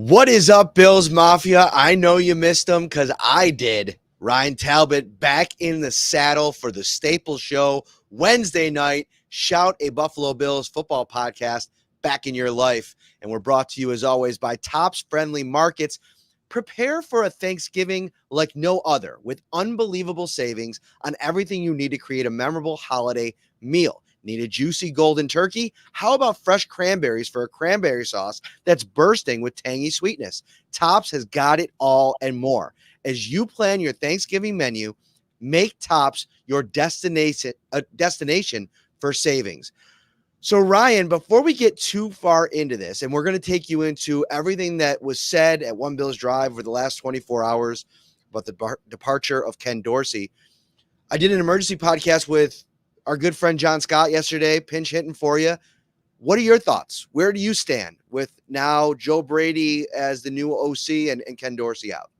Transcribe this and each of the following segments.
What is up, Bills Mafia? I know you missed them because I did. Ryan Talbot back in the saddle for the Staples Show Wednesday night. Shout a Buffalo Bills football podcast back in your life. And we're brought to you, as always, by Tops Friendly Markets. Prepare for a Thanksgiving like no other with unbelievable savings on everything you need to create a memorable holiday meal. Need a juicy golden turkey? How about fresh cranberries for a cranberry sauce that's bursting with tangy sweetness? Tops has got it all and more. As you plan your Thanksgiving menu, make Tops your destination for savings. So, Ryan, before we get too far into this, and we're going to take you into everything that was said at One Bills Drive over the last 24 hours about the departure of Ken Dorsey, I did an emergency podcast with our good friend John Scott yesterday, pinch hitting for you. What are your thoughts? Where do you stand with now Joe Brady as the new OC and Ken Dorsey out?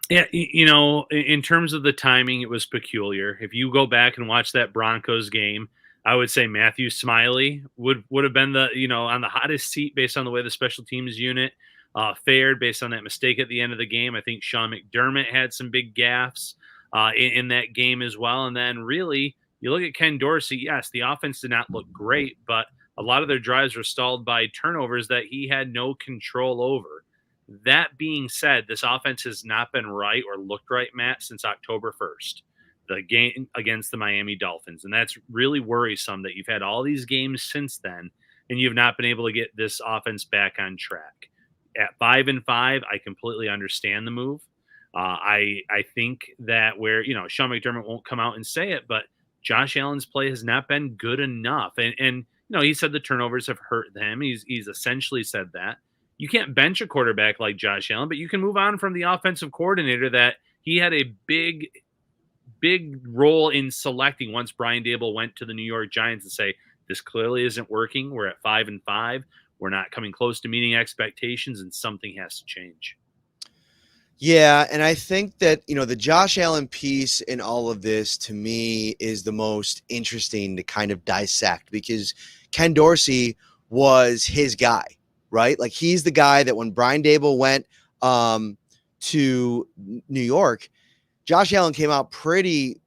Yeah, in terms of the timing, it was peculiar. If you go back and watch that Broncos game, I would say Matthew Smiley would have been on the hottest seat based on the way the special teams unit fared based on that mistake at the end of the game. I think Sean McDermott had some big gaffes in that game as well. And then really, you look at Ken Dorsey, yes, the offense did not look great, but a lot of their drives were stalled by turnovers that he had no control over. That being said, this offense has not been right or looked right, Matt, since October 1st, the game against the Miami Dolphins. And that's really worrisome that you've had all these games since then, and you've not been able to get this offense back on track. At 5-5, I completely understand the move. I think that where, Sean McDermott won't come out and say it, but Josh Allen's play has not been good enough. And he said the turnovers have hurt them. He's essentially said that. You can't bench a quarterback like Josh Allen, but you can move on from the offensive coordinator that he had a big role in selecting once Brian Daboll went to the New York Giants and say, this clearly isn't working. We're at 5-5. We're not coming close to meeting expectations, and something has to change. Yeah, and I think that, the Josh Allen piece in all of this, to me, is the most interesting to kind of dissect because Ken Dorsey was his guy, right? Like, he's the guy that when Brian Daboll went to New York, Josh Allen came out pretty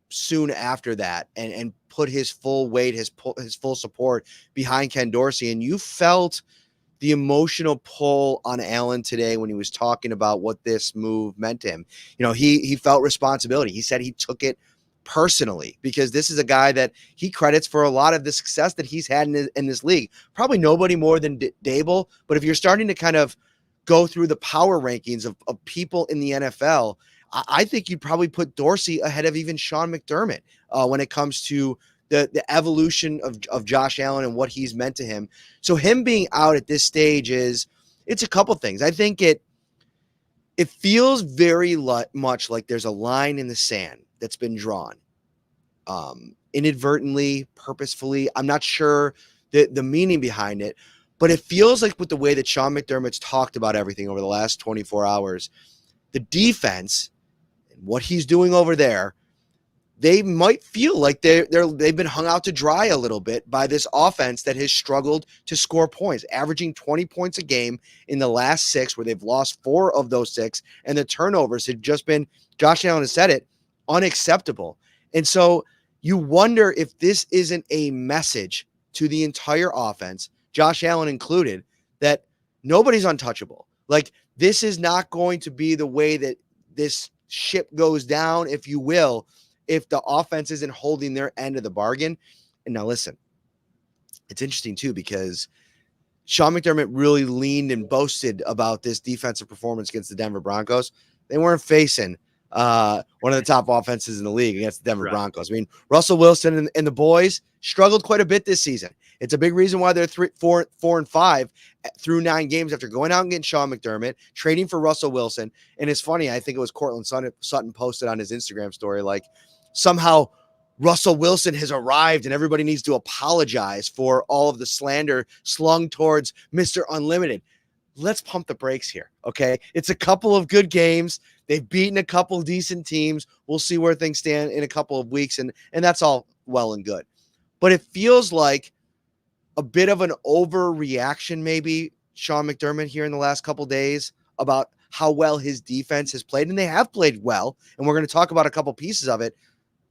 soon after that and put his full weight, his full support behind Ken Dorsey. And you felt the emotional pull on Allen today when he was talking about what this move meant to him. He felt responsibility. He said he took it personally because this is a guy that he credits for a lot of the success that he's had in this league. Probably nobody more than Daboll, but if you're starting to kind of go through the power rankings of people in the NFL, I think you'd probably put Dorsey ahead of even Sean McDermott when it comes to the evolution of Josh Allen and what he's meant to him. So him being out at this stage it's a couple things. I think it feels very much like there's a line in the sand that's been drawn, inadvertently, purposefully. I'm not sure the meaning behind it, but it feels like with the way that Sean McDermott's talked about everything over the last 24 hours, the defense and what he's doing over there, they might feel like they've been hung out to dry a little bit by this offense that has struggled to score points, averaging 20 points a game in the last 6, where they've lost 4 of those 6, and the turnovers have just been, Josh Allen has said it, unacceptable. And so you wonder if this isn't a message to the entire offense, Josh Allen included, that nobody's untouchable. Like, this is not going to be the way that this ship goes down, if you will, if the offense isn't holding their end of the bargain. And now listen, it's interesting too, because Sean McDermott really leaned and boasted about this defensive performance against the Denver Broncos. They weren't facing one of the top offenses in the league against the Denver Broncos. I mean, Russell Wilson and the boys struggled quite a bit this season. It's a big reason why they're 4-5 through 9 games after going out and getting Sean McDermott, trading for Russell Wilson. And it's funny, I think it was Cortland Sutton posted on his Instagram story, like, somehow Russell Wilson has arrived and everybody needs to apologize for all of the slander slung towards Mr. Unlimited. Let's pump the brakes here, okay? It's a couple of good games. They've beaten a couple decent teams. We'll see where things stand in a couple of weeks, and that's all well and good. But it feels like a bit of an overreaction maybe Sean McDermott here in the last couple days about how well his defense has played, and they have played well, and we're going to talk about a couple pieces of it.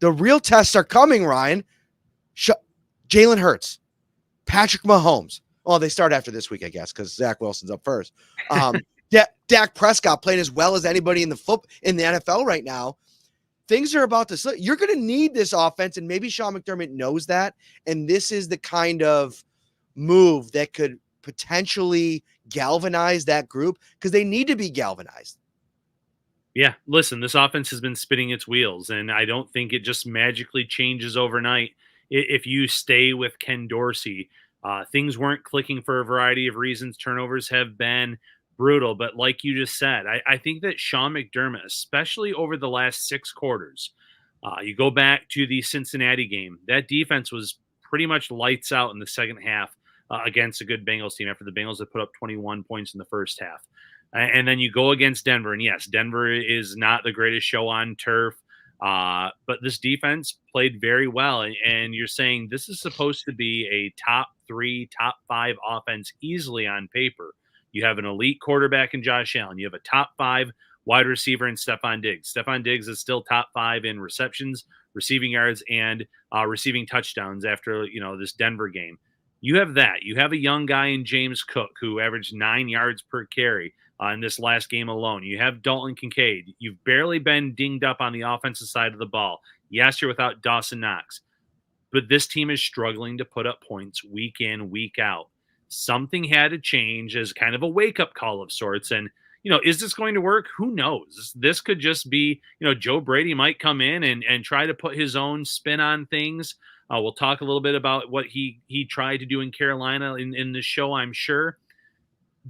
The real tests are coming, Ryan. Jalen Hurts, Patrick Mahomes. Well, they start after this week, I guess, because Zach Wilson's up first. Dak Prescott playing as well as anybody in the NFL right now. Things are about to slip. You're going to need this offense, and maybe Sean McDermott knows that, and this is the kind of move that could potentially galvanize that group because they need to be galvanized. Yeah, listen, this offense has been spinning its wheels, and I don't think it just magically changes overnight. If you stay with Ken Dorsey, things weren't clicking for a variety of reasons. Turnovers have been brutal, but like you just said, I think that Sean McDermott, especially over the last 6 quarters, you go back to the Cincinnati game, that defense was pretty much lights out in the second half against a good Bengals team after the Bengals had put up 21 points in the first half. And then you go against Denver, and yes, Denver is not the greatest show on turf, but this defense played very well. And you're saying this is supposed to be a top 3, top 5 offense easily on paper. You have an elite quarterback in Josh Allen. You have a top 5 wide receiver in Stephon Diggs. Stephon Diggs is still top 5 in receptions, receiving yards, and receiving touchdowns after this Denver game. You have that. You have a young guy in James Cook who averaged 9 yards per carry in this last game alone. You have Dalton Kincaid. You've barely been dinged up on the offensive side of the ball. Yes, you're without Dawson Knox, but this team is struggling to put up points week in, week out. Something had to change as kind of a wake-up call of sorts. And, is this going to work? Who knows? This could just be, Joe Brady might come in and try to put his own spin on things. We'll talk a little bit about what he tried to do in Carolina in this show, I'm sure.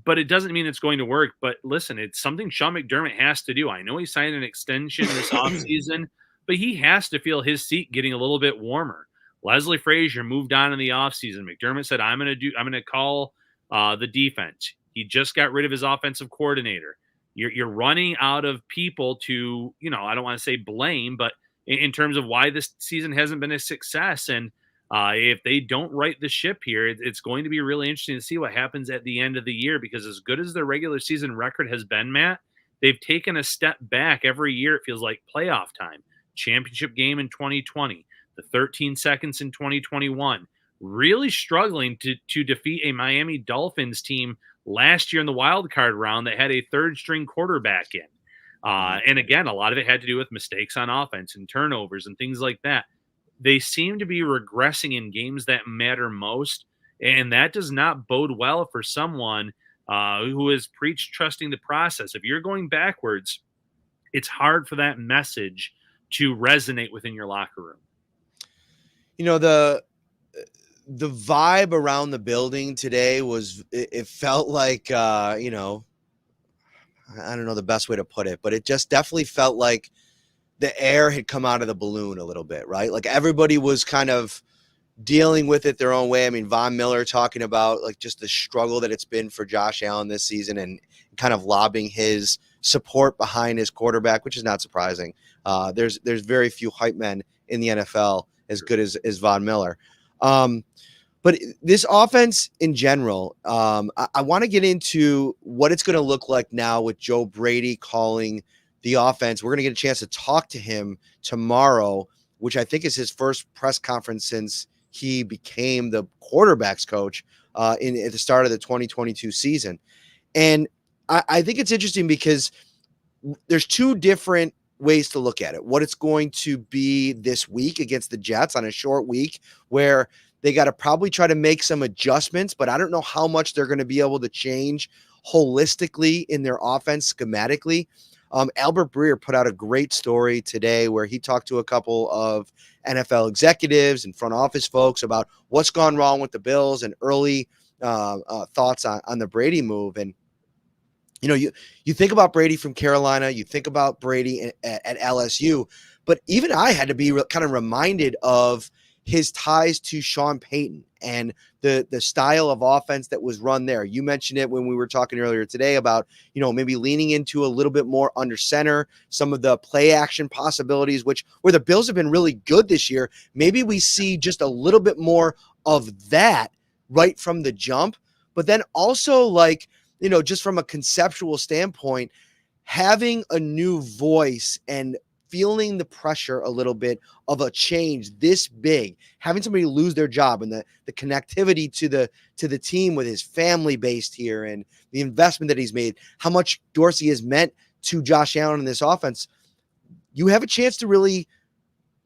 But it doesn't mean it's going to work. But listen, it's something Sean McDermott has to do. I know he signed an extension this offseason, but he has to feel his seat getting a little bit warmer. Leslie Frazier moved on in the offseason. McDermott said, I'm going to call the defense. He just got rid of his offensive coordinator. You're running out of people to, I don't want to say blame, but in terms of why this season hasn't been a success. And if they don't right the ship here, it's going to be really interesting to see what happens at the end of the year, because as good as their regular season record has been, Matt, they've taken a step back every year. It feels like playoff time. Championship game in 2020, the 13 seconds in 2021, really struggling to defeat a Miami Dolphins team last year in the wild card round that had a third string quarterback in. And again, a lot of it had to do with mistakes on offense and turnovers and things like that. They seem to be regressing in games that matter most, and that does not bode well for someone who has preached trusting the process. If you're going backwards, it's hard for that message to resonate within your locker room. The vibe around the building today it felt like, I don't know the best way to put it, but it just definitely felt like the air had come out of the balloon a little bit, right? Like everybody was kind of dealing with it their own way. I mean, Von Miller talking about like just the struggle that it's been for Josh Allen this season and kind of lobbing his support behind his quarterback, which is not surprising. There's very few hype men in the NFL as good as Von Miller. But this offense in general, I want to get into what it's going to look like now with Joe Brady calling the offense. We're going to get a chance to talk to him tomorrow, which I think is his first press conference since he became the quarterback's coach at the start of the 2022 season. And I think it's interesting because there's 2 different ways to look at it. What it's going to be this week against the Jets on a short week where they got to probably try to make some adjustments, but I don't know how much they're going to be able to change holistically in their offense schematically. Albert Breer put out a great story today where he talked to a couple of NFL executives and front office folks about what's gone wrong with the Bills and early thoughts on the Brady move. And, you think about Brady from Carolina, you think about Brady at LSU, but even I had to be kind of reminded of his ties to Sean Payton and the style of offense that was run there. You mentioned it when we were talking earlier today about, maybe leaning into a little bit more under center, some of the play action possibilities, where the Bills have been really good this year. Maybe we see just a little bit more of that right from the jump. but then also like, just from a conceptual standpoint, having a new voice and feeling the pressure a little bit of a change this big, having somebody lose their job, and the connectivity to the team with his family based here, and the investment that he's made, how much Dorsey has meant to Josh Allen in this offense, you have a chance to really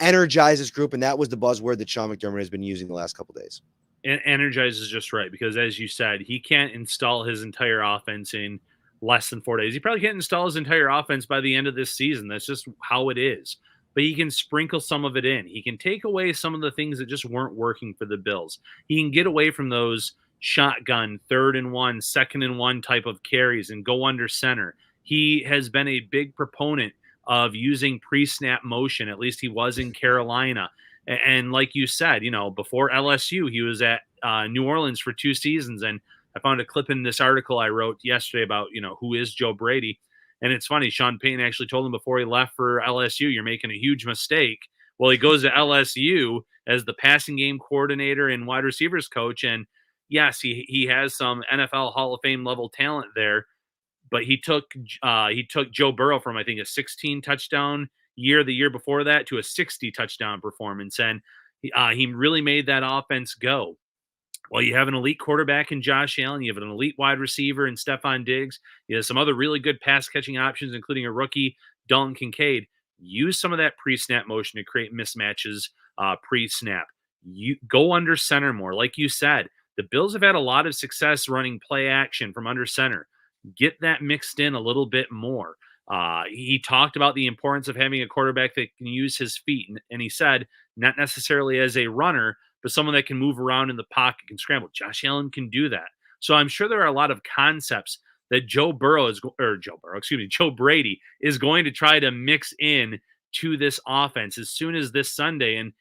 energize this group. And that was the buzzword that Sean McDermott has been using the last couple of days. Energize is just right, because as you said, he can't install his entire offense in less than 4 days. He probably can't install his entire offense by the end of this season. That's just how it is. But he can sprinkle some of it in. He can take away some of the things that just weren't working for the Bills. He can get away from those shotgun, 3rd and 1, 2nd and 1 type of carries and go under center. He has been a big proponent of using pre-snap motion. At least he was in Carolina. And like you said, before LSU, he was at New Orleans for 2 seasons. And I found a clip in this article I wrote yesterday about, who is Joe Brady. And it's funny, Sean Payton actually told him before he left for LSU, you're making a huge mistake. Well, he goes to LSU as the passing game coordinator and wide receivers coach. And yes, he has some NFL Hall of Fame level talent there, but he took Joe Burrow from, I think, a 16 touchdown year the year before that to a 60 touchdown performance, and he really made that offense go. Well, you have an elite quarterback in Josh Allen. You have an elite wide receiver in Stephon Diggs. You have some other really good pass catching options, including a rookie, Dalton Kincaid. Use some of that pre-snap motion to create mismatches pre-snap. You go under center more. Like you said, the Bills have had a lot of success running play action from under center. Get that mixed in a little bit more. He talked about the importance of having a quarterback that can use his feet. And he said, not necessarily as a runner, but someone that can move around in the pocket, can scramble. Josh Allen can do that. So I'm sure there are a lot of concepts that Joe Brady is going to try to mix in to this offense as soon as this Sunday. And,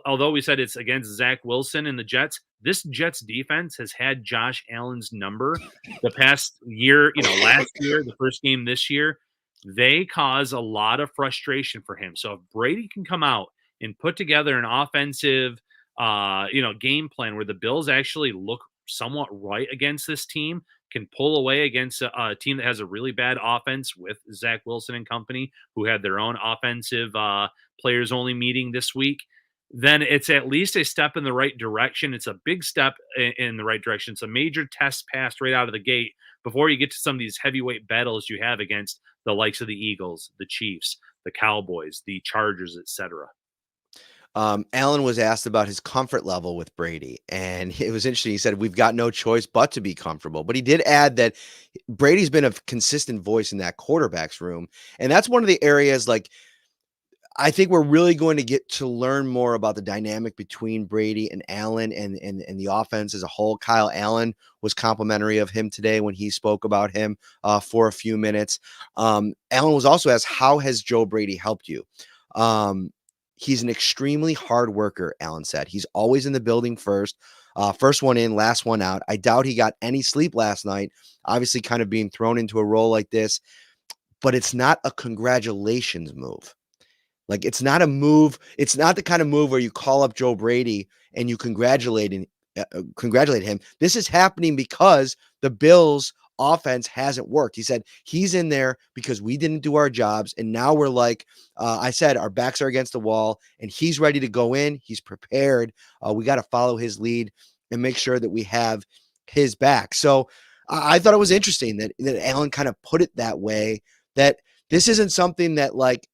although we said it's against Zach Wilson and the Jets, this Jets defense has had Josh Allen's number the past year, last year, the first game this year. They cause a lot of frustration for him. So if Brady can come out and put together an offensive, game plan where the Bills actually look somewhat right against this team, can pull away against a team that has a really bad offense with Zach Wilson and company, who had their own offensive players only meeting this week, then it's at least a step in the right direction. It's a big step in the right direction. It's a major test pass right out of the gate before you get to some of these heavyweight battles you have against the likes of the Eagles, the Chiefs, the Cowboys, the Chargers, etc. Allen was asked about his comfort level with Brady, and it was interesting. He said, "We've got no choice but to be comfortable." But he did add that Brady's been a consistent voice in that quarterback's room. And that's one of the areas, like, I think we're really going to get to learn more about the dynamic between Brady and Allen and the offense as a whole. Kyle Allen was complimentary of him today when he spoke about him for a few minutes. Allen was also asked, how has Joe Brady helped you? He's an extremely hard worker, Allen said. He's always in the building first. First one in, last one out. I doubt he got any sleep last night, obviously kind of being thrown into a role like this. But it's not a congratulations move. Like, it's not a move. It's not the kind of move where you call up Joe Brady and you congratulate him. This is happening because the Bills offense hasn't worked. He said he's in there because we didn't do our jobs. And now we're like, I said, our backs are against the wall and he's ready to go in. He's prepared. We got to follow his lead and make sure that we have his back. So I thought it was interesting that Allen kind of put it that way, that this isn't something that like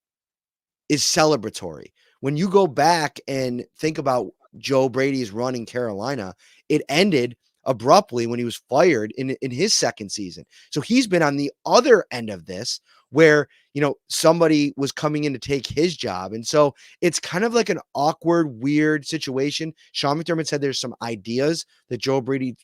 is celebratory. When you go back and think about Joe Brady's run in Carolina, it ended abruptly when he was fired in his second season. So he's been on the other end of this where, somebody was coming in to take his job. And so it's kind of like an awkward, weird situation. Sean McDermott said there's some ideas that Joe Brady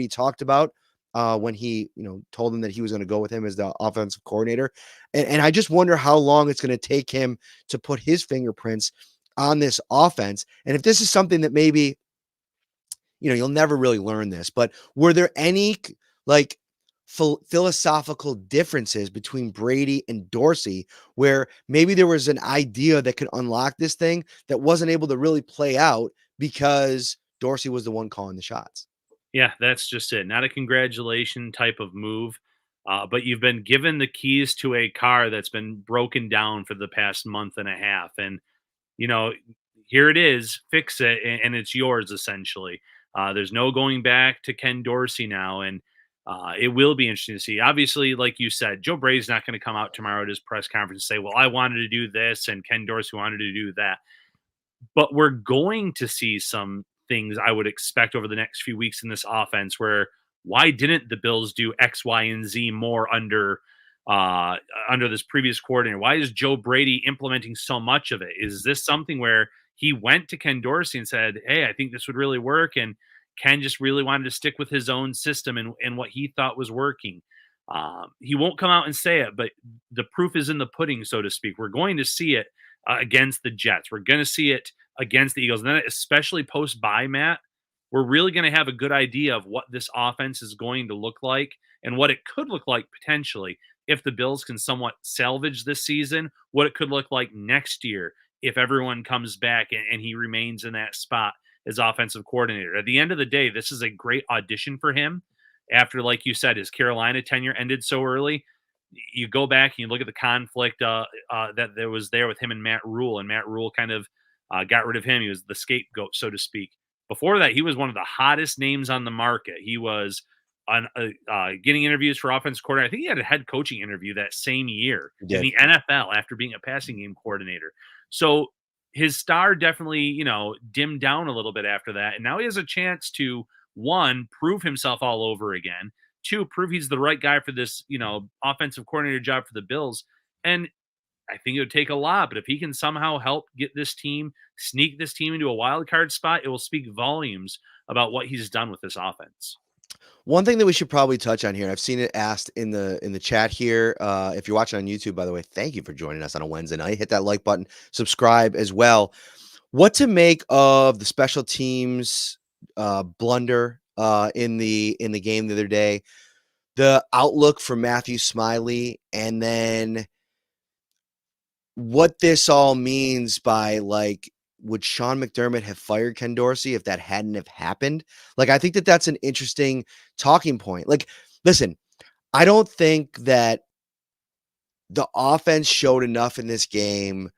talked about when he, told him that he was going to go with him as the offensive coordinator. And I just wonder how long it's going to take him to put his fingerprints on this offense. And if this is something that maybe, you'll never really learn this, but were there any like philosophical differences between Brady and Dorsey where maybe there was an idea that could unlock this thing that wasn't able to really play out because Dorsey was the one calling the shots? Yeah, that's just it. Not a congratulation type of move, but you've been given the keys to a car that's been broken down for the past month and a half, and you know, here it is, fix it, and it's yours essentially. There's no going back to Ken Dorsey now, and it will be interesting to see. Obviously, like you said, Joe Brady's not going to come out tomorrow at his press conference and say, "Well, I wanted to do this, and Ken Dorsey wanted to do that." But we're going to see some things I would expect over the next few weeks in this offense where why didn't the Bills do X, Y, and Z more uh under this previous coordinator? Why is Joe Brady implementing so much of it? Is this something where he went to Ken Dorsey and said, "Hey, I think this would really work," and Ken just really wanted to stick with his own system and what he thought was working? He won't come out and say it, but the proof is in the pudding, so to speak. We're going to see it against the Jets. We're going to see it against the Eagles. And then, especially post bye, Matt, we're really going to have a good idea of what this offense is going to look like and what it could look like potentially if the Bills can somewhat salvage this season, what it could look like next year if everyone comes back and he remains in that spot as offensive coordinator. At the end of the day, this is a great audition for him after, like you said, his Carolina tenure ended so early. You go back and you look at the conflict that there was there with him and Matt Rule kind of got rid of him. He was the scapegoat, so to speak. Before that, he was one of the hottest names on the market. He was getting interviews for offensive coordinator. I think he had a head coaching interview that same year He in did. the NFL after being a passing game coordinator. So his star definitely, dimmed down a little bit after that. And now he has a chance to, one, prove himself all over again. Two, prove he's the right guy for this, offensive coordinator job for the Bills. And I think it would take a lot, but if he can somehow help get this team, sneak this team into a wild card spot, it will speak volumes about what he's done with this offense. One thing that we should probably touch on here, I've seen it asked in the chat here. If you're watching on YouTube, by the way, thank you for joining us on a Wednesday night. Hit that like button, subscribe as well. What to make of the special teams blunder in the game the other day? The outlook for Matthew Smiley, and then what this all means by, like, would Sean McDermott have fired Ken Dorsey if that hadn't have happened? Like, I think that that's an interesting talking point. Like, listen, I don't think that the offense showed enough in this game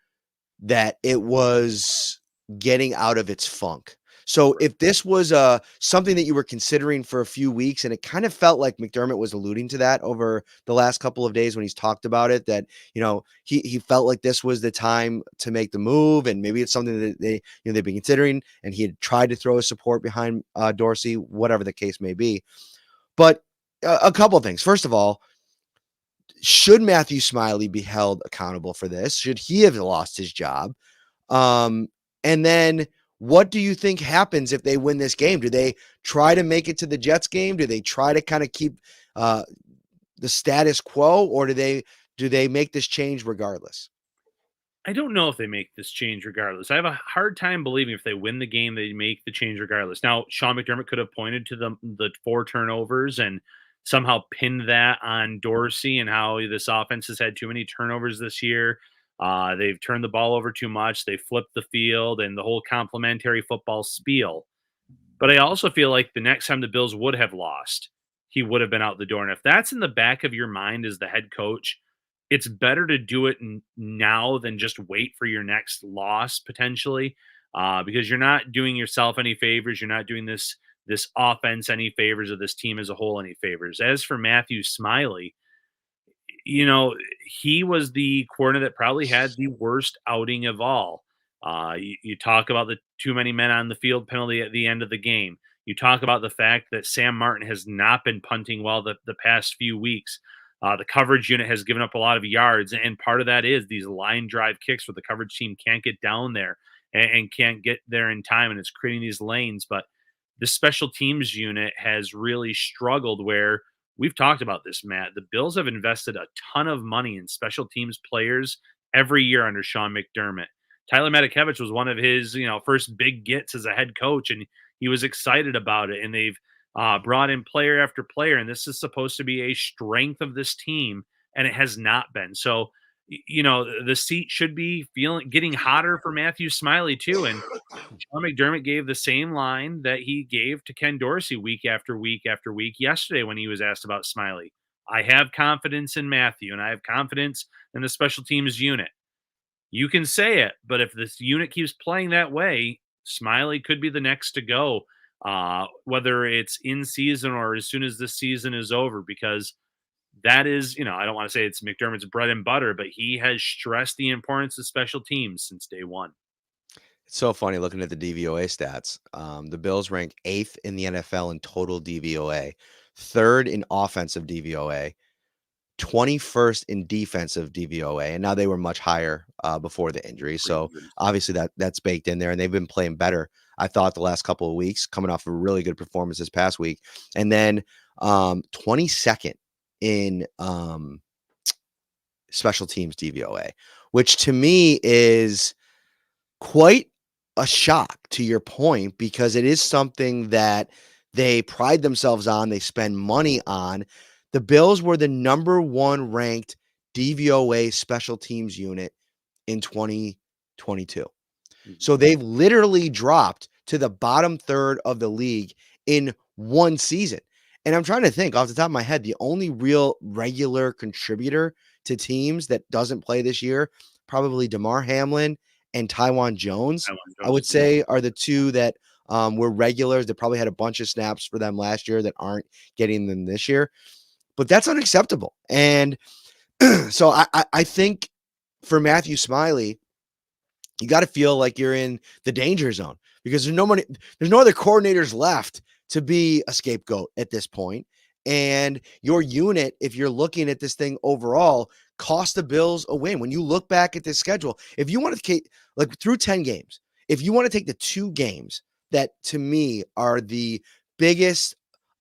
that it was getting out of its funk. So if this was something that you were considering for a few weeks, and it kind of felt like McDermott was alluding to that over the last couple of days when he's talked about it, that he felt like this was the time to make the move, and maybe it's something that they've been considering, and he had tried to throw his support behind Dorsey, whatever the case may be. But a couple of things. First of all, should Matthew Smiley be held accountable for this? Should he have lost his job? Um, and then what do you think happens if they win this game? Do they try to make it to the Jets game? Do they try to kind of keep uh, the status quo, or do they make this change regardless? I don't know if they make this change regardless. I have a hard time believing if they win the game, they make the change regardless. Now, Sean McDermott could have pointed to the four turnovers and somehow pinned that on Dorsey and how this offense has had too many turnovers this year. They've turned the ball over too much. They flipped the field and the whole complimentary football spiel. But I also feel like the next time the Bills would have lost, he would have been out the door. And if that's in the back of your mind as the head coach, it's better to do it now than just wait for your next loss potentially, because you're not doing yourself any favors. You're not doing this offense any favors or this team as a whole any favors. As for Matthew Smiley, you know, he was the corner that probably had the worst outing of all. You talk about the too many men on the field penalty at the end of the game. You talk about the fact that Sam Martin has not been punting well the past few weeks. The coverage unit has given up a lot of yards, and part of that is these line drive kicks where the coverage team can't get down there and can't get there in time, and it's creating these lanes. But the special teams unit has really struggled where we've talked about this, Matt. The Bills have invested a ton of money in special teams players every year under Sean McDermott. Tyler Matakevich was one of his, first big gets as a head coach, and he was excited about it. And they've brought in player after player, and this is supposed to be a strength of this team, and it has not been. So, the seat should be getting hotter for Matthew Smiley too. And Sean McDermott gave the same line that he gave to Ken Dorsey week after week after week yesterday when he was asked about Smiley. I have confidence in Matthew, and I have confidence in the special teams unit. You can say it, but if this unit keeps playing that way, Smiley could be the next to go, whether it's in season or as soon as this season is over, because that is, I don't want to say it's McDermott's bread and butter, but he has stressed the importance of special teams since day one. It's so funny looking at the DVOA stats. The Bills rank 8th in the NFL in total DVOA, 3rd in offensive DVOA, 21st in defensive DVOA, and now they were much higher before the injury. So obviously that's baked in there, and they've been playing better, I thought, the last couple of weeks, coming off a really good performance this past week. And then 22nd in special teams DVOA, which to me is quite a shock, to your point, because it is something that they pride themselves on, they spend money on. The Bills were the number 1 ranked DVOA special teams unit in 2022. So they've literally dropped to the bottom third of the league in one season. And I'm trying to think off the top of my head, the only real regular contributor to teams that doesn't play this year, probably DeMar Hamlin and Taiwan Jones, I would say, are the two that were regulars that probably had a bunch of snaps for them last year that aren't getting them this year. But that's unacceptable. And so I think for Matthew Smiley, you got to feel like you're in the danger zone, because there's no other coordinators left to be a scapegoat at this point. And your unit, if you're looking at this thing overall, cost the Bills a win. When you look back at this schedule, if you want to like through 10 games, if you want to take the 2 games that to me are the biggest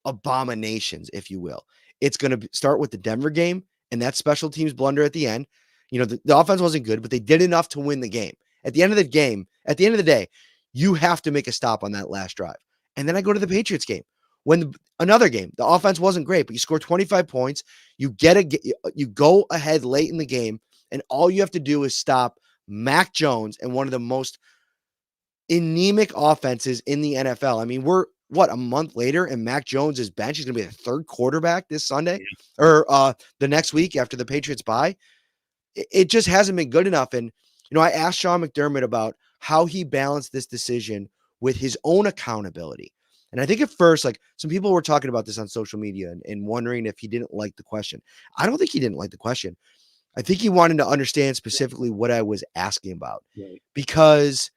abominations, if you will, it's going to start with the Denver game and that special teams blunder at the end. The offense wasn't good, but they did enough to win the game. At the end of the day, you have to make a stop on that last drive. And then I go to the Patriots game. Another game, the offense wasn't great, but you score 25 points. You go ahead late in the game, and all you have to do is stop Mac Jones and one of the most anemic offenses in the NFL. I mean, we're a month later, and Mac Jones is benched. He's going to be the 3rd quarterback this Sunday or the next week after the Patriots bye. It just hasn't been good enough. And I asked Sean McDermott about how he balanced this decision with his own accountability. And I think at first, like, some people were talking about this on social media and wondering if he didn't like the question. I don't think he didn't like the question. I think he wanted to understand specifically what I was asking about, because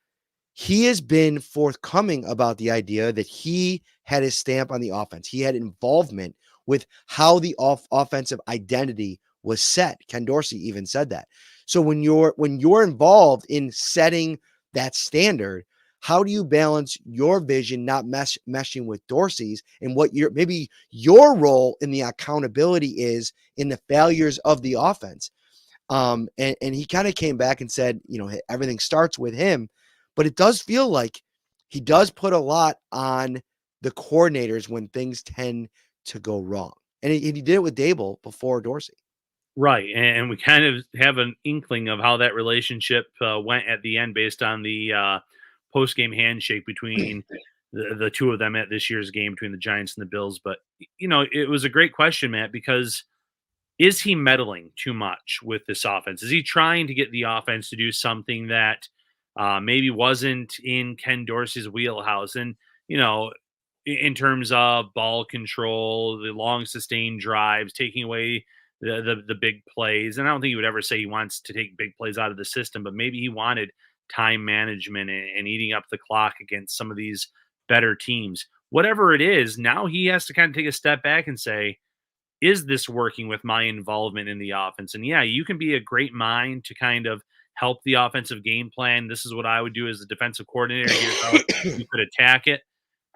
he has been forthcoming about the idea that he had his stamp on the offense. He had involvement with how the offensive identity was set. Ken Dorsey even said that. So when you're involved in setting that standard, how do you balance your vision not meshing with Dorsey's, and what maybe your role in the accountability is in the failures of the offense? And he kind of came back and said, everything starts with him, but it does feel like he does put a lot on the coordinators when things tend to go wrong. And he did it with Dable before Dorsey. Right, and we kind of have an inkling of how that relationship went at the end based on the post-game handshake between the two of them at this year's game between the Giants and the Bills. But, it was a great question, Matt, because is he meddling too much with this offense? Is he trying to get the offense to do something that maybe wasn't in Ken Dorsey's wheelhouse? And, in terms of ball control, the long sustained drives, taking away the big plays. And I don't think he would ever say he wants to take big plays out of the system, but maybe he wanted time management and eating up the clock against some of these better teams. Whatever it is, now he has to kind of take a step back and say, is this working with my involvement in the offense? And yeah, you can be a great mind to kind of help the offensive game plan. This is what I would do as a defensive coordinator. Here's how you could attack it.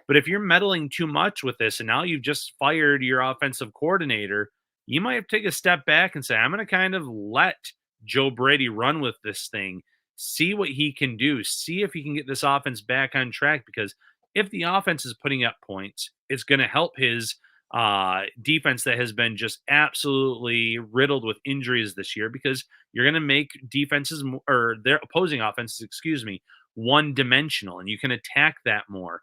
But if you're meddling too much with this and now you've just fired your offensive coordinator, you might have to take a step back and say, I'm going to kind of let Joe Brady run with this thing, see what he can do, see if he can get this offense back on track. Because if the offense is putting up points, it's going to help his defense that has been just absolutely riddled with injuries this year, because you're going to make defenses or their opposing offenses, excuse me, one dimensional, and you can attack that more.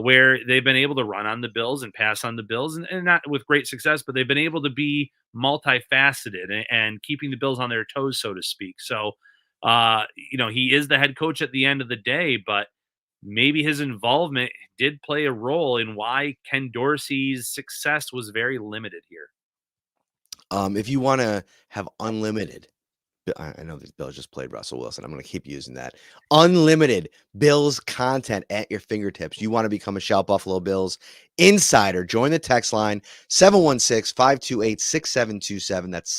Where they've been able to run on the Bills and pass on the Bills, and not with great success, but they've been able to be multifaceted and keeping the Bills on their toes, so to speak. So, he is the head coach at the end of the day, but maybe his involvement did play a role in why Ken Dorsey's success was very limited here. If you want to have unlimited, I know these Bills just played Russell Wilson. I'm going to keep using that. Unlimited Bills content at your fingertips. You want to become a Shout Buffalo Bills insider. Join the text line 716-528-6727. That's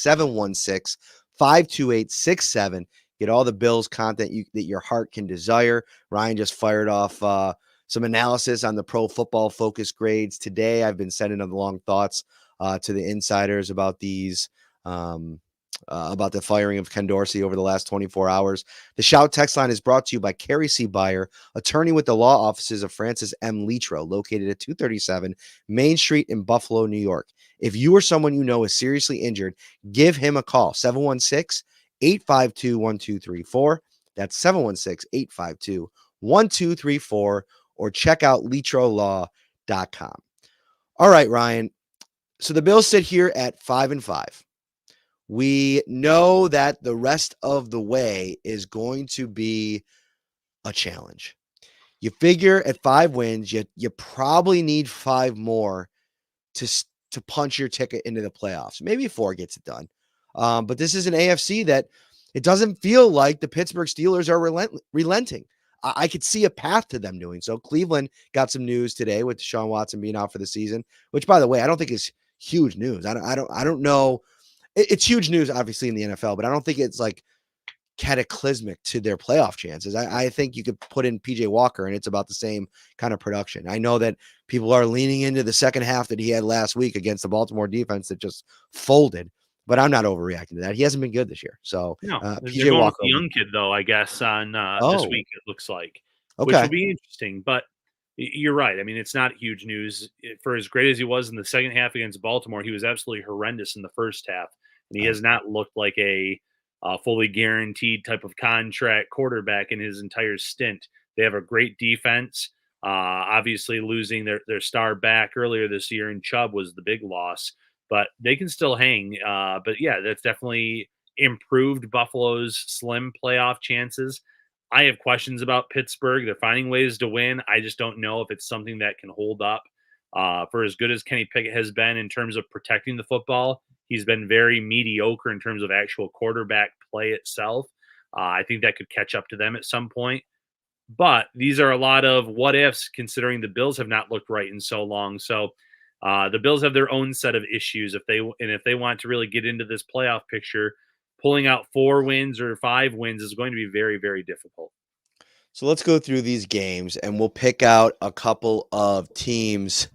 716-528-67. Get all the Bills content that your heart can desire. Ryan just fired off some analysis on the Pro Football Focus grades today. I've been sending along thoughts to the insiders about these about the firing of Ken Dorsey over the last 24 hours. The Shout text line is brought to you by Carrie C. Byer, attorney with the law offices of Francis M. Litro, located at 237 Main Street in Buffalo, New York. If you or someone you know is seriously injured, give him a call, 716-852-1234. That's 716-852-1234, or check out litrolaw.com. All right, Ryan. So the Bills sit here at 5-5. We know that the rest of the way is going to be a challenge. You figure at 5 wins, you probably need 5 more to punch your ticket into the playoffs. Maybe 4 gets it done. But this is an AFC that it doesn't feel like the Pittsburgh Steelers are relenting. I could see a path to them doing so. Cleveland got some news today with Deshaun Watson being out for the season, which, by the way, I don't think is huge news. I don't know. It's huge news, obviously, in the NFL, but I don't think it's like cataclysmic to their playoff chances. I think you could put in PJ Walker and it's about the same kind of production. I know that people are leaning into the second half that he had last week against the Baltimore defense that just folded, but I'm not overreacting to that. He hasn't been good this year. So No, they're PJ going with Walker. the young kid, though, I guess, on this week, it looks like, which Okay. will be interesting. But you're right. I mean, it's not huge news. For as great as he was in the second half against Baltimore, he was absolutely horrendous in the first half. And he has not looked like a fully guaranteed type of contract quarterback in his entire stint. They have a great defense. Obviously, losing their star back earlier this year in Chubb was the big loss, but they can still hang. But yeah, that's definitely improved Buffalo's slim playoff chances. I have questions about Pittsburgh. They're finding ways to win. I just don't know if it's something that can hold up. For as good as Kenny Pickett has been in terms of protecting the football, he's been very mediocre in terms of actual quarterback play itself. I think that could catch up to them at some point. But these are a lot of what ifs, considering the Bills have not looked right in so long. So the Bills have their own set of issues. If they want to really get into this playoff picture, pulling out 4 wins or 5 wins is going to be very, very difficult. So let's go through these games and we'll pick out a couple of teams.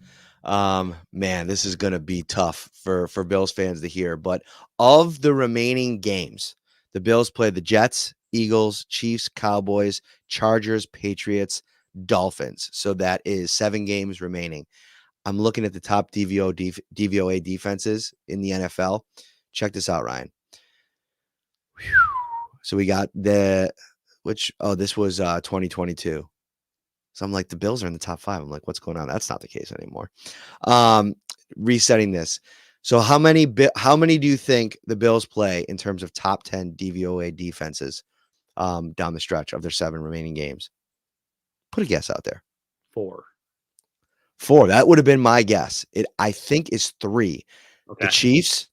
Man, this is going to be tough for Bills fans to hear. But of the remaining games, the Bills play the Jets, Eagles, Chiefs, Cowboys, Chargers, Patriots, Dolphins. So that is 7 games remaining. I'm looking at the top DVOA defenses in the NFL. Check this out, Ryan. So we got this was 2022. So I'm like, the Bills are in the top 5. I'm like, what's going on? That's not the case anymore. Resetting this. So how many do you think the Bills play in terms of top 10 DVOA defenses down the stretch of their 7 remaining games? Put a guess out there. 4. 4. That would have been my guess. I think is 3. Okay. The Chiefs,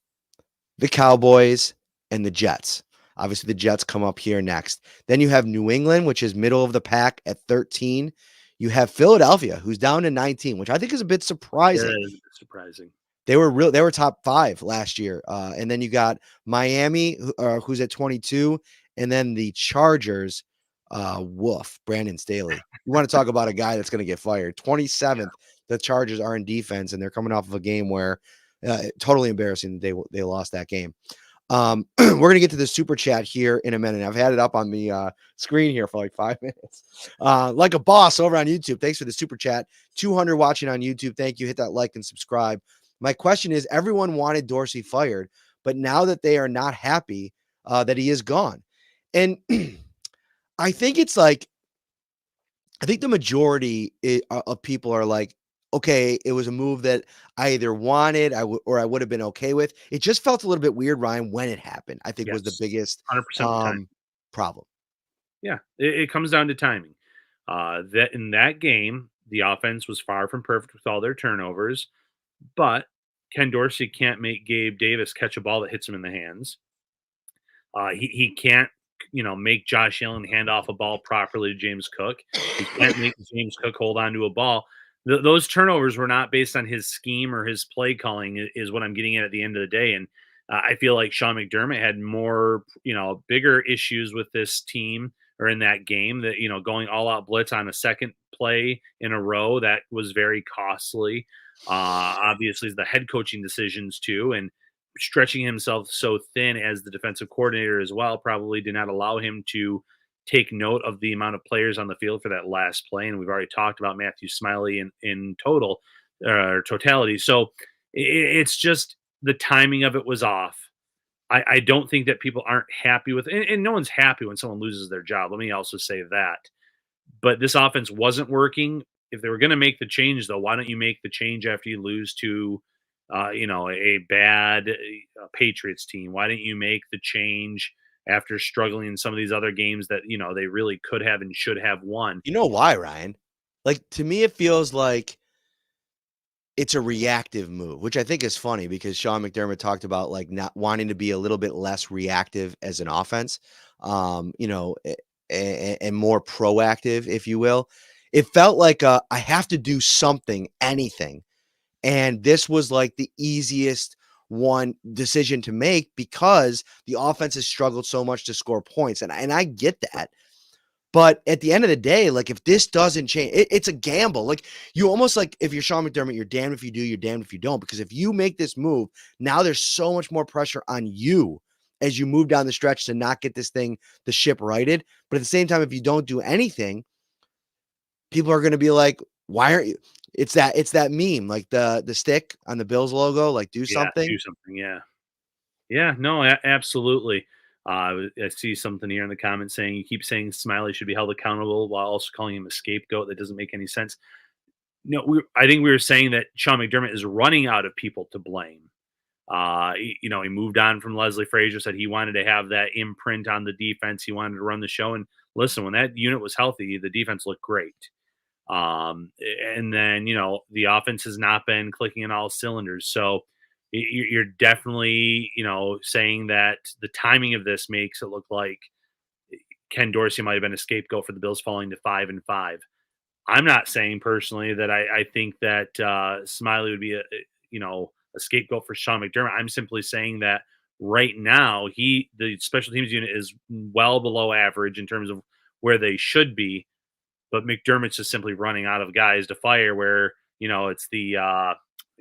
the Cowboys, and the Jets. Obviously, the Jets come up here next. Then you have New England, which is middle of the pack at 13. You have Philadelphia, who's down to 19, which I think is a bit surprising. That is a bit surprising. They were top 5 last year. And then you got Miami, who's at 22, and then the Chargers. Brandon Staley. You want to talk about a guy that's going to get fired. 27th, yeah. The Chargers are in defense, and they're coming off of a game where totally embarrassing that they lost that game. We're going to get to the super chat here in a minute. I've had it up on the screen here for like 5 minutes. Like a boss over on YouTube. Thanks for the super chat. 200 watching on YouTube. Thank you. Hit that like and subscribe. My question is, everyone wanted Dorsey fired, but now that they are not happy that he is gone. And I think it's like, I think the majority of people are like, okay, it was a move that I either wanted or I would have been okay with. It just felt a little bit weird, Ryan, when it happened. I think was the Yes, biggest 100% the time. problem. Yeah, it comes down to timing. That in that game, the offense was far from perfect with all their turnovers, but Ken Dorsey can't make Gabe Davis catch a ball that hits him in the hands. He can't, make Josh Allen hand off a ball properly to James Cook. He can't make James Cook hold on to a ball. Those turnovers were not based on his scheme or his play calling, is what I'm getting at the end of the day. And I feel like Sean McDermott had more, bigger issues with this team or in that game that, going all out blitz on a second play in a row, that was very costly. Obviously, the head coaching decisions too. And stretching himself so thin as the defensive coordinator as well probably did not allow him to take note of the amount of players on the field for that last play. And we've already talked about Matthew Smiley in totality. So it's just the timing of it was off. I don't think that people aren't happy with it. And no one's happy when someone loses their job. Let me also say that. But this offense wasn't working. If they were going to make the change, though, why don't you make the change after you lose to, a bad Patriots team? Why didn't you make the change after struggling in some of these other games that they really could have and should have won? You know why, Ryan? Like, to me, it feels like it's a reactive move, which I think is funny because Sean McDermott talked about like not wanting to be a little bit less reactive as an offense, and more proactive, if you will. It felt like I have to do something, anything. And this was like the easiest one decision to make because the offense has struggled so much to score points. And I get that. But at the end of the day, like if this doesn't change, it's a gamble. Like you almost like if you're Sean McDermott, you're damned if you do, you're damned if you don't. Because if you make this move, now there's so much more pressure on you as you move down the stretch to not get the ship righted. But at the same time, if you don't do anything, people are going to be like, why aren't you? It's that meme, like the stick on the Bills logo, like do Yeah, something. do something. Yeah. Yeah, no, absolutely. I see something here in the comments saying you keep saying Smiley should be held accountable while also calling him a scapegoat. That doesn't make any sense. No, I think we were saying that Sean McDermott is running out of people to blame. He moved on from Leslie Frazier, said he wanted to have that imprint on the defense. He wanted to run the show. And listen, when that unit was healthy, the defense looked great. And then, the offense has not been clicking in all cylinders. So you're definitely, saying that the timing of this makes it look like Ken Dorsey might have been a scapegoat for the Bills falling to 5-5. I'm not saying personally that I think that Smiley would be a scapegoat for Sean McDermott. I'm simply saying that right now the special teams unit is well below average in terms of where they should be, but McDermott's just simply running out of guys to fire. Where it's the I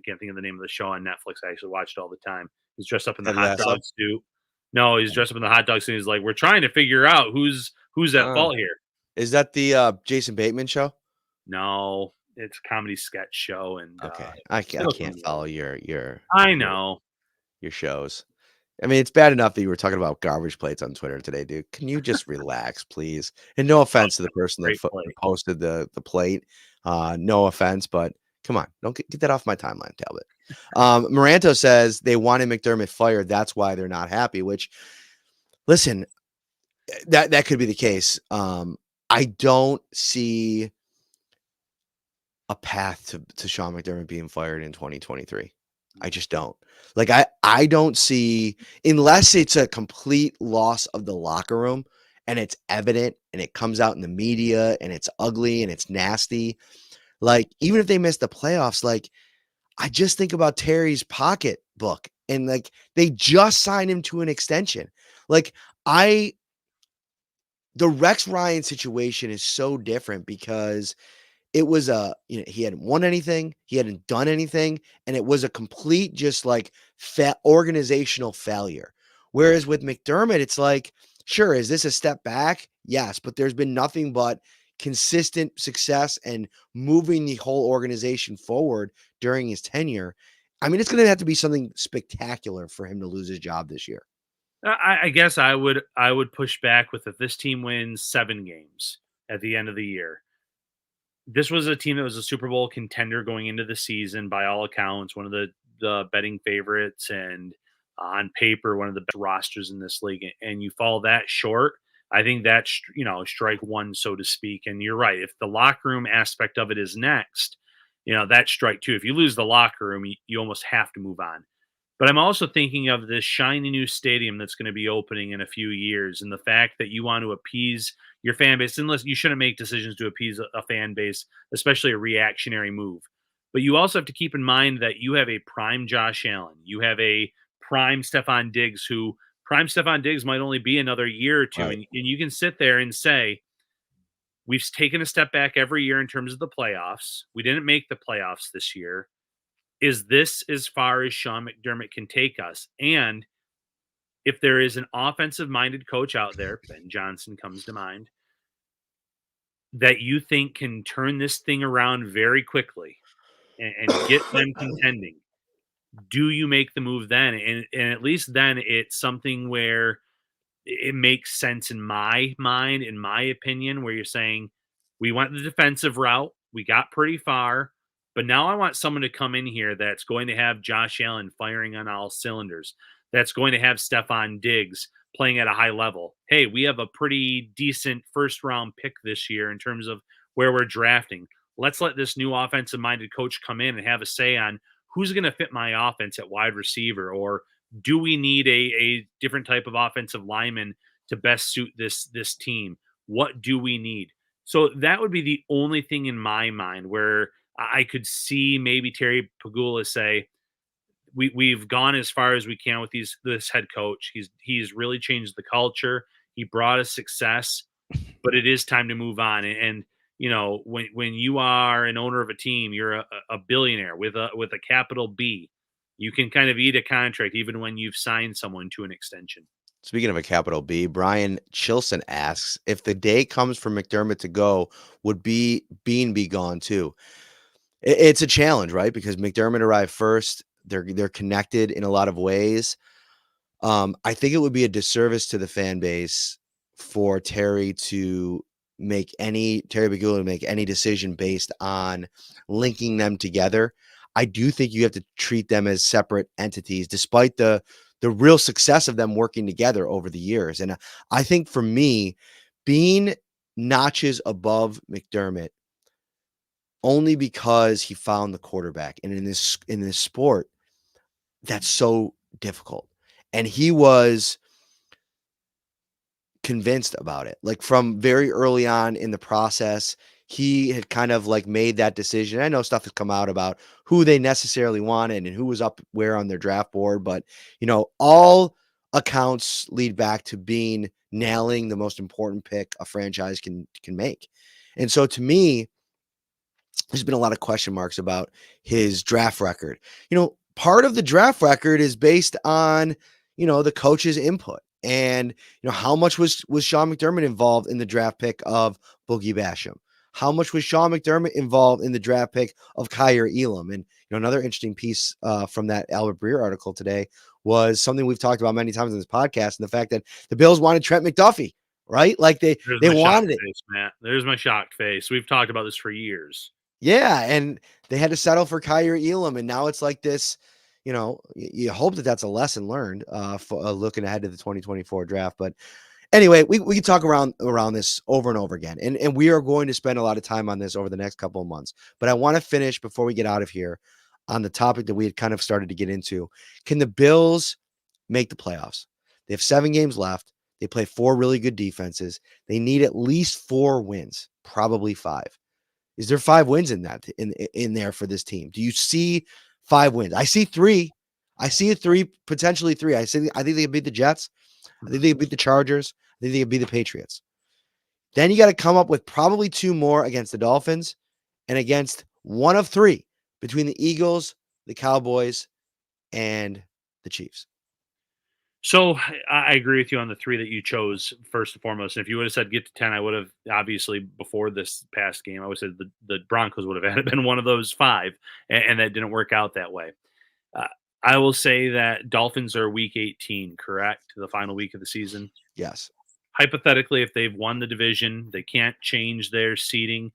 can't think of the name of the show on Netflix. I actually watched it all the time. He's dressed up in the Ted hot Lasso. dog suit. No, he's dressed up in the hot dog suit. He's like, we're trying to figure out who's at Uh, fault here. is that the Jason Bateman show? No, it's a comedy sketch show, and Okay, I it'll can't come to follow me. your I your know. your shows. I mean, it's bad enough that you were talking about garbage plates on Twitter today, dude. Can you just relax, please? And no Oh, offense to the person that great play. posted the plate. No offense, but come on, don't get that off my timeline, Talbot. Moranto says they wanted McDermott fired. That's why they're not happy. Which, listen, that could be the case. I don't see a path to Sean McDermott being fired in 2023. I just don't. Like I don't see, unless it's a complete loss of the locker room and it's evident and it comes out in the media and it's ugly and it's nasty. Like even if they miss the playoffs, like I just think about Terry's pocketbook and like they just signed him to an extension. Like I the Rex Ryan situation is so different because it was he hadn't won anything, he hadn't done anything, and it was a complete just like organizational failure. Whereas with McDermott, it's like, sure, is this a step back? Yes, but there's been nothing but consistent success and moving the whole organization forward during his tenure. I mean, it's going to have to be something spectacular for him to lose his job this year. I guess I would push back with if this team wins 7 games at the end of the year. This was a team that was a Super Bowl contender going into the season by all accounts, one of the betting favorites, and on paper one of the best rosters in this league. And you fall that short, I think that's strike one, so to speak. And you're right. If the locker room aspect of it is next, that's strike two. If you lose the locker room, you almost have to move on. But I'm also thinking of this shiny new stadium that's going to be opening in a few years, and the fact that you want to appease your fan base. Unless you shouldn't make decisions to appease a fan base, especially a reactionary move. But you also have to keep in mind that you have a prime Josh Allen, you have a prime Stephon Diggs, who prime Stephon Diggs might only be another year or two, Right. and you can sit there and say we've taken a step back every year in terms of the playoffs. We didn't make the playoffs this year. Is this as far as Sean McDermott can take us? And if there is an offensive minded coach out there, Ben Johnson comes to mind, that you think can turn this thing around very quickly and get them contending, do you make the move then? And at least then it's something where it makes sense in my mind, in my opinion, where you're saying, we went the defensive route, we got pretty far, but now I want someone to come in here that's going to have Josh Allen firing on all cylinders, that's going to have Stephon Diggs playing at a high level. Hey, we have a pretty decent first round pick this year in terms of where we're drafting. Let's let this new offensive minded coach come in and have a say on who's going to fit my offense at wide receiver, or do we need a different type of offensive lineman to best suit this team? What do we need? So that would be the only thing in my mind where I could see maybe Terry Pagula say, we've gone as far as we can with this head coach. He's really changed the culture. He brought us success, but it is time to move on. And when you are an owner of a team, you're a billionaire with a capital B. You can kind of eat a contract even when you've signed someone to an extension. Speaking of a capital B, Brian Chilson asks if the day comes for McDermott to go, would Bean be gone too? It's a challenge, right? Because McDermott arrived first. They're connected in a lot of ways. I think it would be a disservice to the fan base for Terry Pagula to make any decision based on linking them together. I do think you have to treat them as separate entities, despite the real success of them working together over the years. And I think for me, Bean notches above McDermott only because he found the quarterback. And in this sport, that's so difficult. And he was convinced about it. Like from very early on in the process, he had kind of like made that decision. I know stuff has come out about who they necessarily wanted and who was up where on their draft board, but all accounts lead back to Bean nailing the most important pick a franchise can make. And so to me, there's been a lot of question marks about his draft record. Part of the draft record is based on, the coach's input. And, how much was Sean McDermott involved in the draft pick of Boogie Basham? How much was Sean McDermott involved in the draft pick of Kyer Elam? And, another interesting piece from that Albert Breer article today was something we've talked about many times in this podcast, and the fact that the Bills wanted Trent McDuffie, right? Like they wanted it. Face, Matt. There's my shocked face. We've talked about this for years. Yeah, and they had to settle for Kyer Elam, and now it's like this. You hope that that's a lesson learned for looking ahead to the 2024 draft. But anyway, we can talk around this over and over again, and we are going to spend a lot of time on this over the next couple of months. But I want to finish before we get out of here on the topic that we had kind of started to get into. Can the Bills make the playoffs? They have 7 games left. They play 4 really good defenses. They need at least 4 wins, probably 5. Is there 5 wins in that in there for this team? Do you see 5 wins? I see 3. I see a 3, potentially 3. I think they could beat the Jets. I think they could beat the Chargers. I think they could beat the Patriots. Then you got to come up with probably 2 more against the Dolphins and against one of 3 between the Eagles, the Cowboys, and the Chiefs. So I agree with you on the 3 that you chose first and foremost. And if you would have said get to 10, I would have obviously before this past game, I would have said the Broncos would have had been one of those 5, and that didn't work out that way. Uh, I will say that Dolphins are week 18, correct? The final week of the season. Yes. Hypothetically, if they've won the division, they can't change their seeding.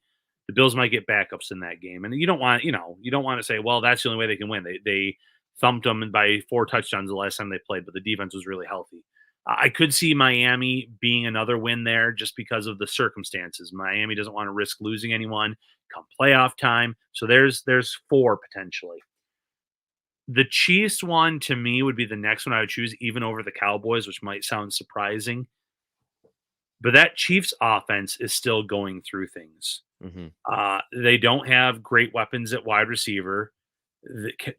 The Bills might get backups in that game, and you don't want you don't want to say, well, that's the only way they can win. They thumped them by 4 touchdowns the last time they played, but the defense was really healthy. I could see Miami being another win there just because of the circumstances. Miami doesn't want to risk losing anyone come playoff time, so there's four potentially. The Chiefs one to me would be the next one I would choose, even over the Cowboys, which might sound surprising. But that Chiefs offense is still going through things. Hmm. They don't have great weapons at wide receiver.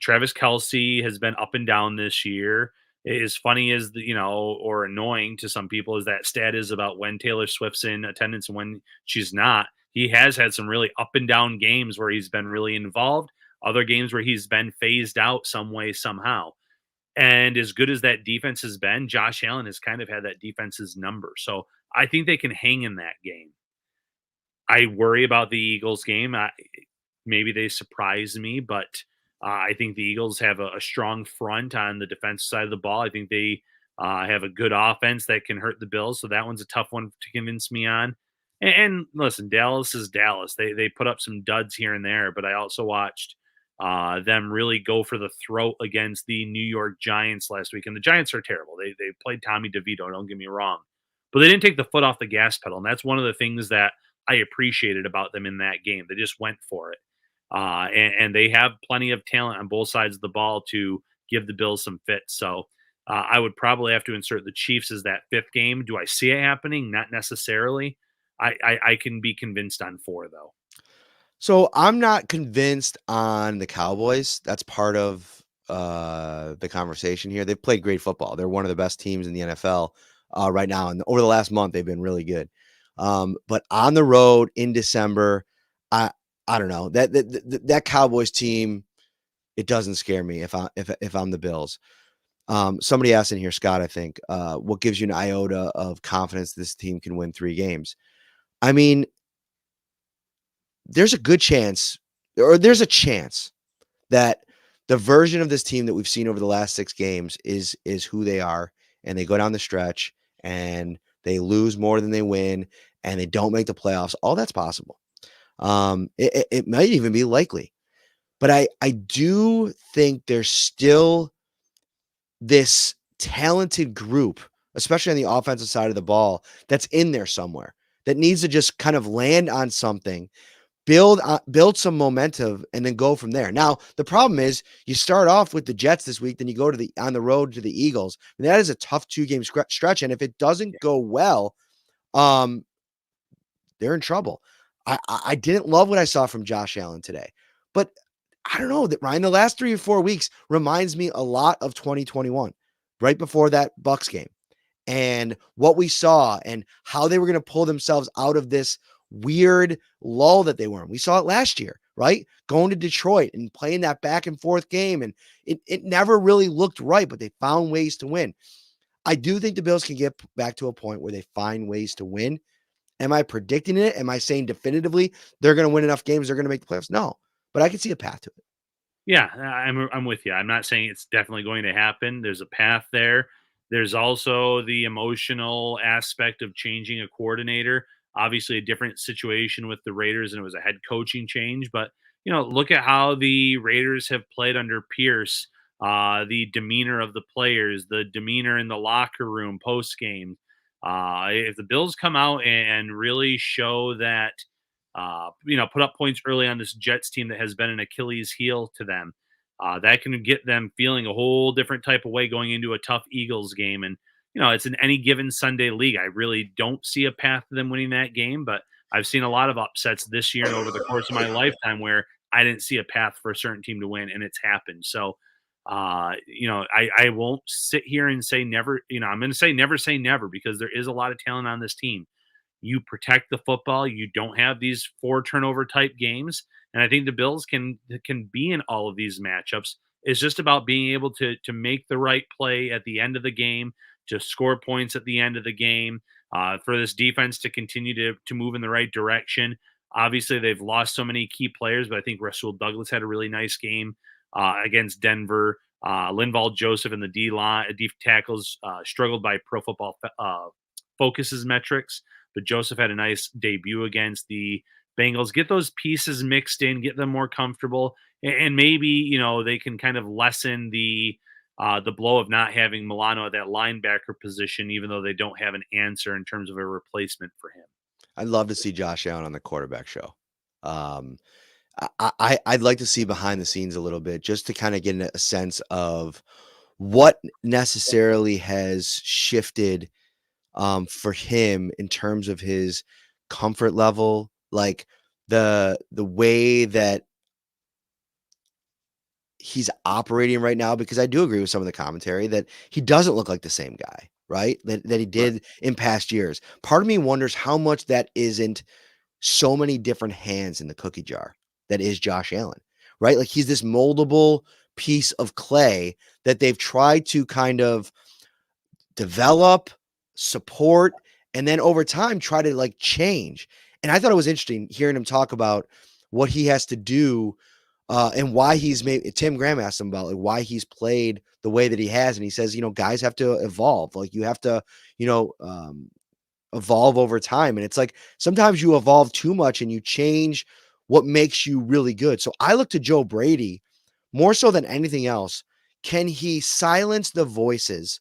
Travis Kelsey has been up and down this year. As funny as or annoying to some people as that stat is about when Taylor Swift's in attendance and when she's not. He has had some really up and down games where he's been really involved. Other games where he's been phased out some way somehow. And as good as that defense has been, Josh Allen has kind of had that defense's number. So I think they can hang in that game. I worry about the Eagles game. Maybe they surprise me, but I think the Eagles have a strong front on the defensive side of the ball. I think they have a good offense that can hurt the Bills. So that one's a tough one to convince me on. And listen, Dallas is Dallas. They put up some duds here and there, but I also watched them really go for the throat against the New York Giants last week. And the Giants are terrible. They played Tommy DeVito, don't get me wrong. But they didn't take the foot off the gas pedal. And that's one of the things that I appreciated about them in that game. They just went for it. And they have plenty of talent on both sides of the ball to give the Bills some fits. So I would probably have to insert the Chiefs as that fifth game. Do I see it happening? Not necessarily. I can be convinced on four, though. So I'm not convinced on the Cowboys. That's part of the conversation here. They've played great football. They're one of the best teams in the NFL right now. And over the last month, they've been really good. But on the road in December, I don't know that Cowboys team. It doesn't scare me if I'm the Bills. Somebody asked in here, Scott, I think, what gives you an iota of confidence this team can win 3 games? I mean, there's a good chance, or there's a chance that the version of this team that we've seen over the last 6 games is who they are, and they go down the stretch and they lose more than they win, and they don't make the playoffs. All that's possible. It might even be likely, but I do think there's still this talented group, especially on the offensive side of the ball, that's in there somewhere that needs to just kind of land on something, build some momentum, and then go from there. Now, the problem is you start off with the Jets this week, then you go to on the road to the Eagles. And that is a tough 2-game stretch, and if it doesn't go well, they're in trouble. I didn't love what I saw from Josh Allen today, but I don't know that, Ryan, the last 3 or 4 weeks reminds me a lot of 2021, right before that Bucks game, and what we saw and how they were going to pull themselves out of this weird lull that they were in. We saw it last year, right? Going to Detroit and playing that back and forth game. And it never really looked right, but they found ways to win. I do think the Bills can get back to a point where they find ways to win. Am I predicting it? Am I saying definitively they're going to win enough games, they're going to make the playoffs? No, but I can see a path to it. Yeah, I'm with you. I'm not saying it's definitely going to happen. There's a path there. There's also the emotional aspect of changing a coordinator. Obviously, a different situation with the Raiders, and it was a head coaching change. But look at how the Raiders have played under Pierce. The demeanor of the players, the demeanor in the locker room post game. If the Bills come out and really show that put up points early on this Jets team that has been an Achilles heel to them. That can get them feeling a whole different type of way going into a tough Eagles game. And, it's an any given Sunday league. I really don't see a path to them winning that game, but I've seen a lot of upsets this year and over the course of my lifetime where I didn't see a path for a certain team to win, and it's happened. So, I won't sit here and say never, I'm going to say never because there is a lot of talent on this team. You protect the football. You don't have these 4 turnover type games, and I think the Bills can be in all of these matchups. It's just about being able to make the right play at the end of the game, to score points at the end of the game, for this defense to continue to move in the right direction. Obviously, they've lost so many key players, but I think Rasul Douglas had a really nice game against Denver. Linval Joseph and the D line, D tackles struggled by Pro Football Focus's metrics, but Joseph had a nice debut against the Bengals. Get those pieces mixed in, get them more comfortable, and maybe they can kind of lessen the blow of not having Milano at that linebacker position, even though they don't have an answer in terms of a replacement for him. I'd love to see Josh Allen on the quarterback show. Um, I'd like to see behind the scenes a little bit just to kind of get a sense of what necessarily has shifted for him in terms of his comfort level, like the way that he's operating right now, because I do agree with some of the commentary that he doesn't look like the same guy, right? That he Right. did in past years. Part of me wonders how much that isn't so many different hands in the cookie jar that is Josh Allen, right? Like he's this moldable piece of clay that they've tried to kind of develop, support, and then over time try to like change. And I thought it was interesting hearing him talk about what he has to do and why he's made. Tim Graham asked him about like why he's played the way that he has, and he says, guys have to evolve. Like you have to, you know, evolve over time. And it's like sometimes you evolve too much and you change what makes you really good. So I look to Joe Brady more so than anything else. Can he silence the voices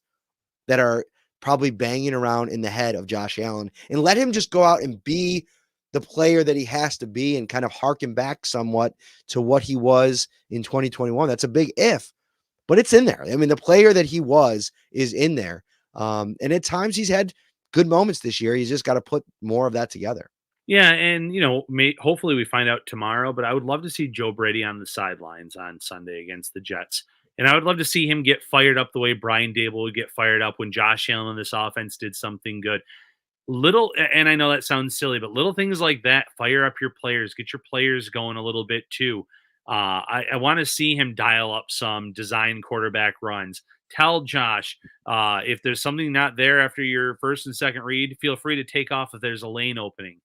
that are probably banging around in the head of Josh Allen and let him just go out and be the player that he has to be and kind of harken back somewhat to what he was in 2021? That's a big if, but it's in there. I mean, the player that he was is in there. And at times he's had good moments this year. He's just got to put more of that together. Yeah, and hopefully we find out tomorrow. But I would love to see Joe Brady on the sidelines on Sunday against the Jets, and I would love to see him get fired up the way Brian Dable would get fired up when Josh Allen and this offense did something good. And I know that sounds silly, but little things like that fire up your players, get your players going a little bit too. I want to see him dial up some design quarterback runs. Tell Josh if there's something not there after your first and second read, feel free to take off if there's a lane opening.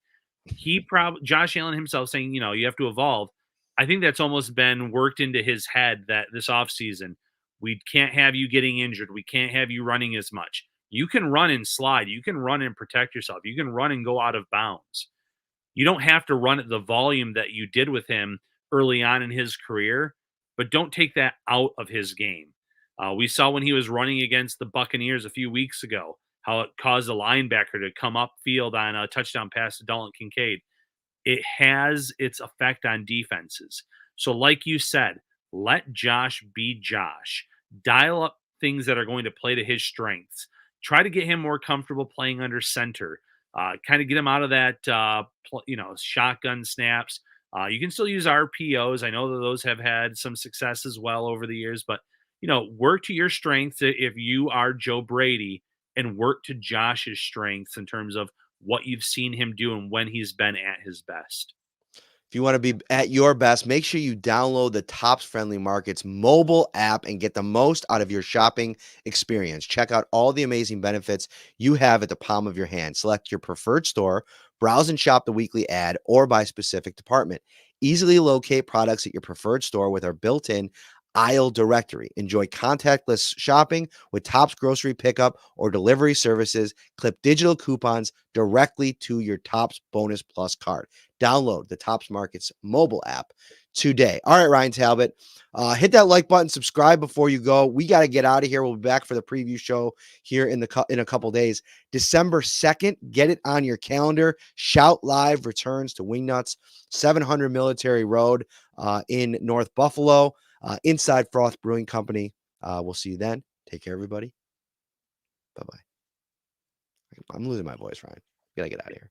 Josh Allen himself saying, you have to evolve. I think that's almost been worked into his head that this offseason, we can't have you getting injured. We can't have you running as much. You can run and slide. You can run and protect yourself. You can run and go out of bounds. You don't have to run at the volume that you did with him early on in his career, but don't take that out of his game. We saw when he was running against the Buccaneers a few weeks ago how it caused a linebacker to come up field on a touchdown pass to Dalton Kincaid. It has its effect on defenses. So, like you said, let Josh be Josh. Dial up things that are going to play to his strengths. Try to get him more comfortable playing under center. Kind of get him out of that, shotgun snaps. You can still use RPOs. I know that those have had some success as well over the years, but work to your strengths if you are Joe Brady, and work to Josh's strengths in terms of what you've seen him do and when he's been at his best. If you want to be at your best, make sure you download the Tops Friendly Markets mobile app and get the most out of your shopping experience. Check out all the amazing benefits you have at the palm of your hand. Select your preferred store, browse and shop the weekly ad, or by specific department. Easily locate products at your preferred store with our built-in aisle directory. Enjoy contactless shopping with Tops grocery pickup or delivery services. Clip digital coupons directly to your Tops Bonus Plus card. Download the Tops Markets mobile app today. All right, Ryan Talbot, hit that like button, subscribe before you go. We got to get out of here. We'll be back for the preview show here in a couple days. December 2nd, get it on your calendar. Shout Live returns to Wingnuts, 700 Military Road in North Buffalo, inside Froth Brewing Company. We'll see you then. Take care, everybody. Bye-bye. I'm losing my voice, Ryan. Gotta get out of here.